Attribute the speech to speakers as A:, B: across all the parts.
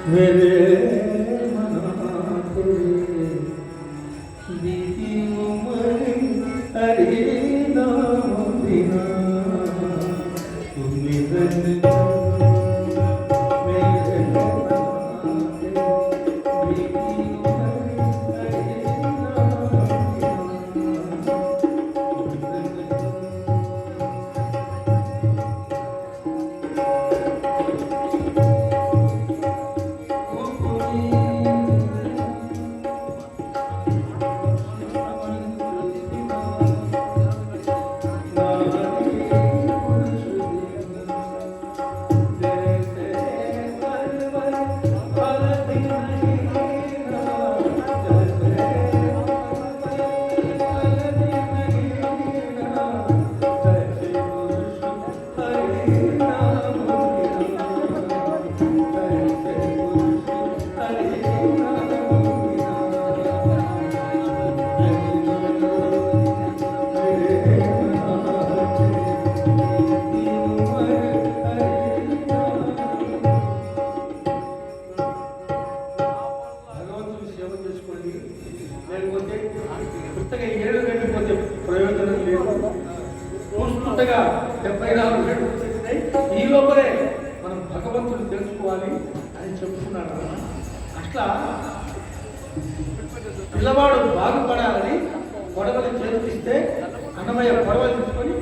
A: मेरे मनाते बीती उम्र हरी नाम बिना కొత్తగా 7 గంటపోతే ప్రయోజనం లేదు. చూస్తుండగా 74 గంటలు వచ్చేసినాయి. ఈ లోపలే మనం భగవంతుని తెలుసుకోవాలి అని చెప్తున్నాడు. అట్లా పిల్లవాడు బాగుపడాలని గొడవలు చేపిస్తే అన్నమయ్య గొడవలు తీసుకొని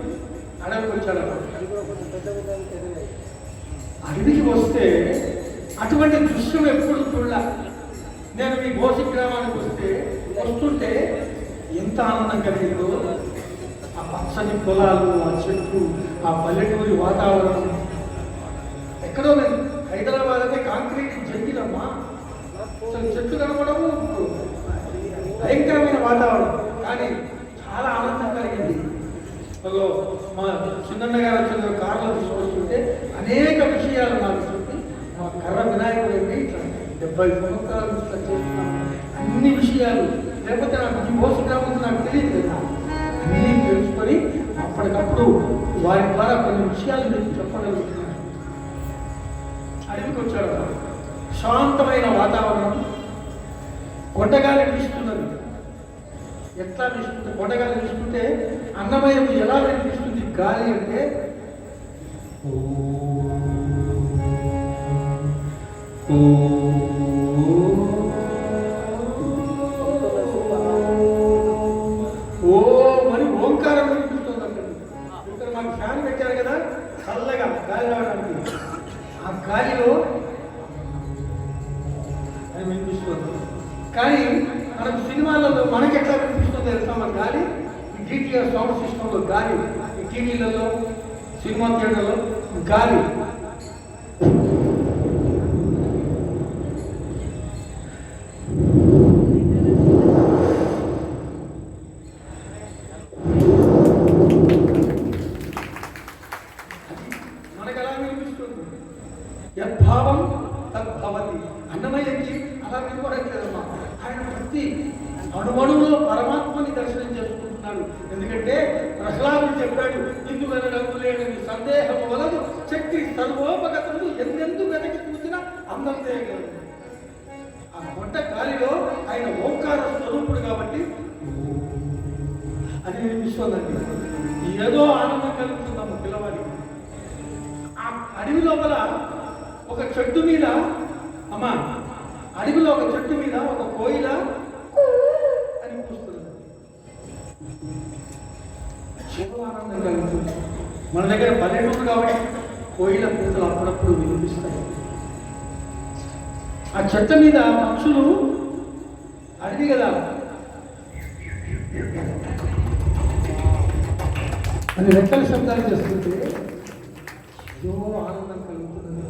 A: అడవికి వచ్చాడు. అడవికి వస్తే అటువంటి దృశ్యం ఎప్పుడు చూడాల. నేను మీ గోసి గ్రామానికి వస్తుంటే ఎంత ఆనందం కలిగిందో. ఆ పచ్చని పొలాలు, ఆ చెట్లు, ఆ పల్లెటూరి వాతావరణం. ఎక్కడో లేదు. హైదరాబాద్ అయితే కాంక్రీట్ జంగిలమ్మా. అసలు చెట్లు కనపడము, భయంకరమైన వాతావరణం. కానీ చాలా ఆనందం కలిగింది. మా చిన్నన్న గారు వచ్చిన కారులో తీసుకొస్తుంటే అనేక విషయాలు నాకు చెప్పి, మా కర్ర వినాయకుడు ఏంటి ఇట్లా 70 సంవత్సరాలు ఇట్లా చేస్తున్నాం అన్ని విషయాలు. లేకపోతే నాకు ఈ మోస గ్రామం నాకు తెలియదు కదా. అన్నీ తెలుసుకొని అప్పటికప్పుడు వారి ద్వారా కొన్ని విషయాలు మీకు చెప్పగలుగుతున్నాను. అడవికి వచ్చాడు. శాంతమైన వాతావరణం. కొండగాలి వీస్తున్నది. ఎట్లా వీస్తుంది? కొండగాలి వీస్తుంటే అన్నమయ్యకు ఎలా వినిపిస్తుంది గాలి అంటే, ఓ మరి ఓంకారం వినిపిస్తుంది. అక్కడ ఇక్కడ మాకు ఫ్యాన్ పెట్టారు కదా, చల్లగా గాలి రావడానికి. ఆ గాలిలో అది వినిపిస్తుంది. కానీ మనకు సినిమాలలో మనకి ఎట్లా వినిపిస్తుందో తెలుసా? మన గాలి డిటిఆర్ సౌండ్ సిస్టంలో గాలి, ఈ టీవీలలో, సినిమా థియేటర్లో గాలి. మనకు ఎలా వినిపిస్తుంది? యద్భావం తద్భవతి. అన్నమయ్యకి అలా వినపడట్లేదమ్మా. ఆయన ప్రతి అణువణువులో పరమాత్మని దర్శనం చేసుకుంటున్నాడు. ఎందుకంటే ప్రహ్లాదుడు చెప్పాడు, ఇందువల్ల రంగులేని సందేహం వలదు శక్తి సర్వోపగతము ఎందెందు వెనక్కి చూసినా అందం చేయగలదు. ఆ కొండ గాలిలో ఆయన ఓంకార స్వరూపుడు కాబట్టి అది వినిపిస్తుందండి. ఏదో ఆనందం కలుగుతుందమ్మ పిల్లవాడికి. ఆ అడవి లోపల ఒక చెట్టు మీద అమ్మా, అడవిలో ఒక చెట్టు మీద ఒక కోయిల అని కూస్తుంది. చాలా ఆనందం కలుగుతుంది. మన దగ్గర పల్లెటూరు కాబట్టి కోయిల కూతలు అప్పుడప్పుడు వినిపిస్తాయి. ఆ చెట్ల మీద పక్షులు, అడవి కదా అని రెక్కల శబ్దాలు చేస్తుంటే ఏదో ఆనందం కలుగుతుంది.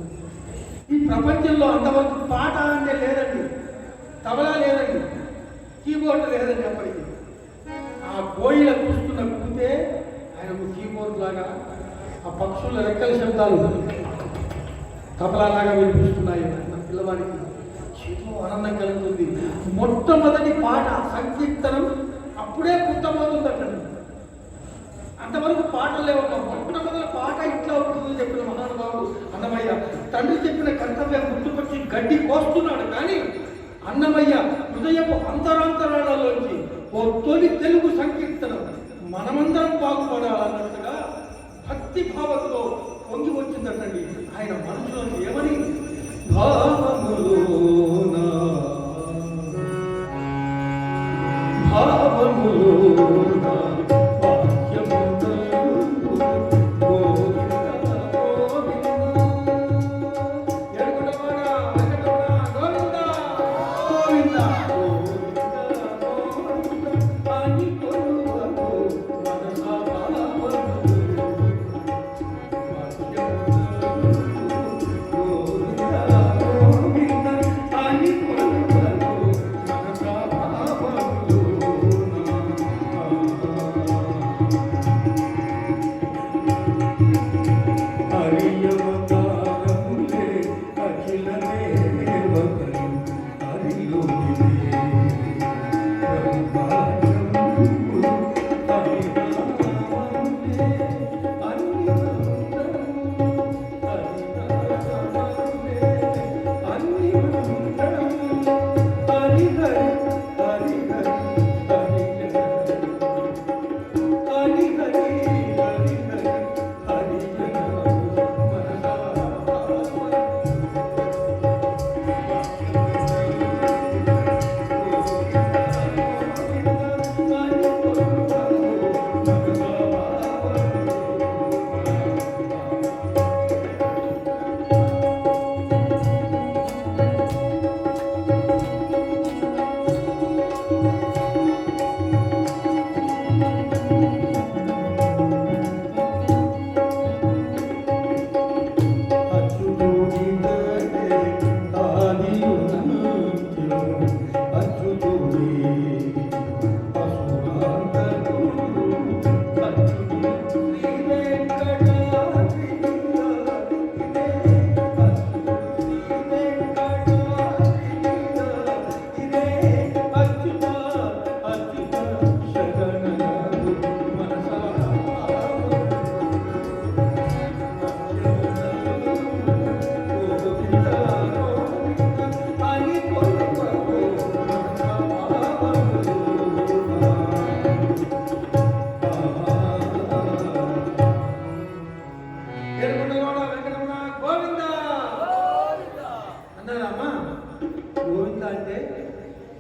A: ఈ ప్రపంచంలో అంతవరకు పాట అంటే లేదండి, తబలా లేదండి, కీబోర్డ్ లేదండి. అప్పటికి ఆ కోయిల కూస్తున్న కూతే ఆయనకు కీబోర్డ్ లాగా, ఆ పక్షుల రెక్కల శబ్దాలు తబలాలాగా వినిపిస్తున్నాయి. నా పిల్లవాడికి ఎంతో ఆనందం కలుగుతుంది. మొట్టమొదటి పాట సంకీర్తనం అప్పుడే పుట్టబోతుంది అక్కడ. అంతవరకు పాటలు లేవమ్మా. మొట్టమొదటి పాట ఇట్లా అవుతుందని చెప్పిన మహానుభావుడు అన్నమయ్య. తండ్రి చెప్పిన కర్తవ్యం గుర్తుకొచ్చి గడ్డి కోస్తున్నాడు. కానీ అన్నమయ్య హృదయపు అంతరాంతరాలలోంచి ఓ తొలి తెలుగు సంకీర్తనం మనమందరం బాగుపడాలన్నట్టుగా భక్తి భావంతో పొంగి వచ్చిందటండి ఆయన మనసులో. ఏమని భావములోనా భావములోనా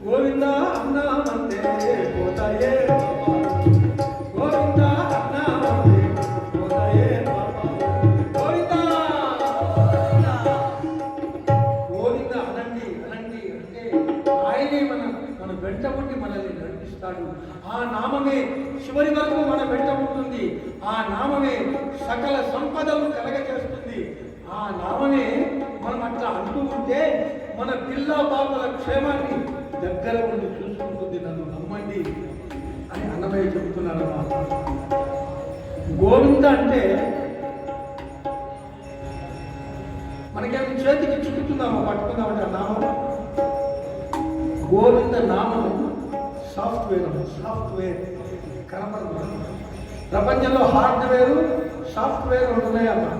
A: గోవింద అన్నామంటే పోతాయే గోవింద అన్నామంటే పోతాయే గోవింద గోవింద అనండి అనండి అంటే ఆయనే మన వెంట ఉండి మనల్ని నడిపిస్తాడు. ఆ నామమే చివరి వరకు మన వెంట ఉంటుంది. ఆ నామమే సకల సంపదలు కలగజేస్తుంది. ఆ నామమే మనం అట్లా అంటూ ఉంటే మన పిల్ల బాబుల క్షేమాన్ని దగ్గర ఉండి చూసుకుంటుంది. నన్ను నమ్మండి అని అన్నమయ్య చెబుతున్నారు. గోవింద అంటే మనకేమి చేతికి చిక్కుతుందామా పట్టుకుందామంటే ఆ నామం. గోవింద నామం సాఫ్ట్వేర్ కనపడదు. ప్రపంచంలో హార్డ్వేర్ సాఫ్ట్వేర్ ఉంటున్నాయమ్మా.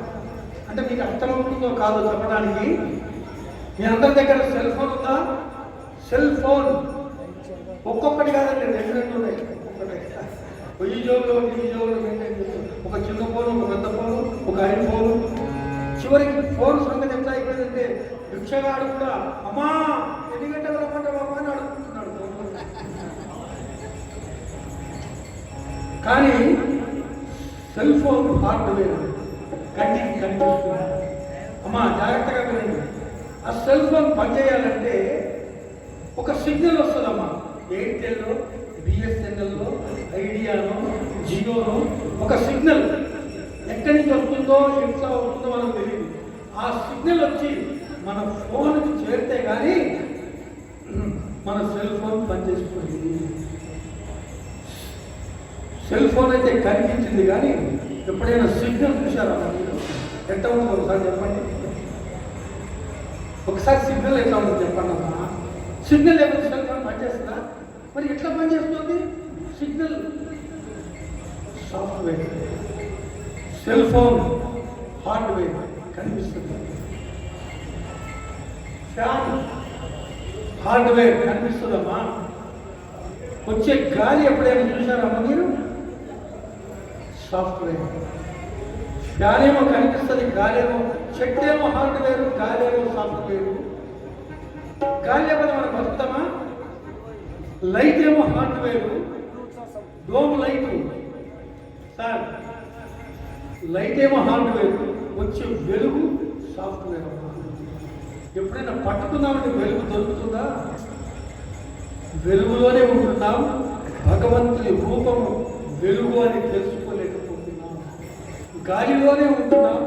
A: అంటే మీకు అర్థమవుతుందో కాదో చెప్పడానికి, మీ అందరి దగ్గర సెల్ ఫోన్ ఉందా? సెల్ ఫోన్ ఒక్కొక్కటి కాదండి, రెండు ఉన్నాయి. ఒక్కొక్కటి ఈ జోబులో మెయింటైన్ చేస్తాం. ఒక చిన్న ఫోను, ఒక పెద్ద ఫోను, ఒక ఐఫోను. చివరికి ఫోన్ సంగతి ఎట్లా అయిపోయిందంటే భిక్షగాడు కూడా అమ్మా ఎన్ని గంటలు రమ్మంటావమ్మా అని అడుగుతున్నాడు. కానీ సెల్ ఫోన్ హార్డ్వేర్ కంటికి కనిపిస్తుంది. అమ్మా జాగ్రత్తగా వినండి. ఆ సెల్ ఫోన్ పనిచేయాలంటే ఒక సిగ్నల్ వస్తుందమ్మా. ఎయిర్టెల్లో, బిఎస్ఎన్ఎల్లో, ఐడియాలో, జియోలో ఒక సిగ్నల్ ఎక్కడి నుంచి వస్తుందో ఎట్లా వస్తుందో మనకు తెలియదు. ఆ సిగ్నల్ వచ్చి మన ఫోన్కి చేరితే కానీ మన సెల్ ఫోన్ పనిచేస్తుంది. సెల్ ఫోన్ అయితే కనిపించింది కానీ ఎప్పుడైనా సిగ్నల్ చూసారా? మీరు ఎట్లా ఉంటుంది ఒకసారి చెప్పండి. ఒకసారి సిగ్నల్ ఎట్లా ఉంటుంది చెప్పండి అమ్మా. సిగ్నల్ లేకపోతే సెల్ ఫోన్ పనిచేస్తుందా? మరి ఎట్లా పనిచేస్తుంది signal? Software. Cell phone hardware కనిపిస్తుంది. ఫ్యాన్ హార్డ్వేర్ కనిపిస్తుందమ్మా. వచ్చే గాలి ఎప్పుడైనా చూసారమ్మా మీరు? సాఫ్ట్వేర్. ఫ్యాన్ ఏమో కనిపిస్తుంది, గాలేమో, చెట్టు ఏమో హార్డ్వేర్, గాలేమో సాఫ్ట్వేర్. గాలి లేకపోతే మనం బతుకుతామా? లైట్ ఏమో hardware, dome light sir, light ఏమో హార్డ్వేర్, వచ్చే వెలుగు సాఫ్ట్వేర్. ఎప్పుడైనా పట్టుకుందామంటే వెలుగు దొరుకుతుందా? వెలుగులోనే ఉంటున్నాం, భగవంతుని రూపము వెలుగు అని తెలుసుకోలేకపోతున్నాం. గాలిలోనే ఉంటున్నాం,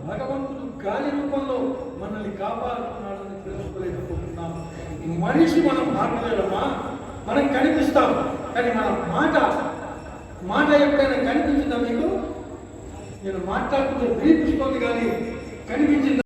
A: భగవంతుడు గాలి రూపంలో మనల్ని కాపాడుతున్నాడని తెలుసుకోలేకపోతున్నాం. మనిషి మనం మాట్లాడమా? మనం కనిపిస్తాం, కానీ మన మాట ఎప్పుడైనా కనిపించిందా మీకు? నేను మాట్లాడుతుంటే వినిపిస్తుంది కానీ కనిపించిందా?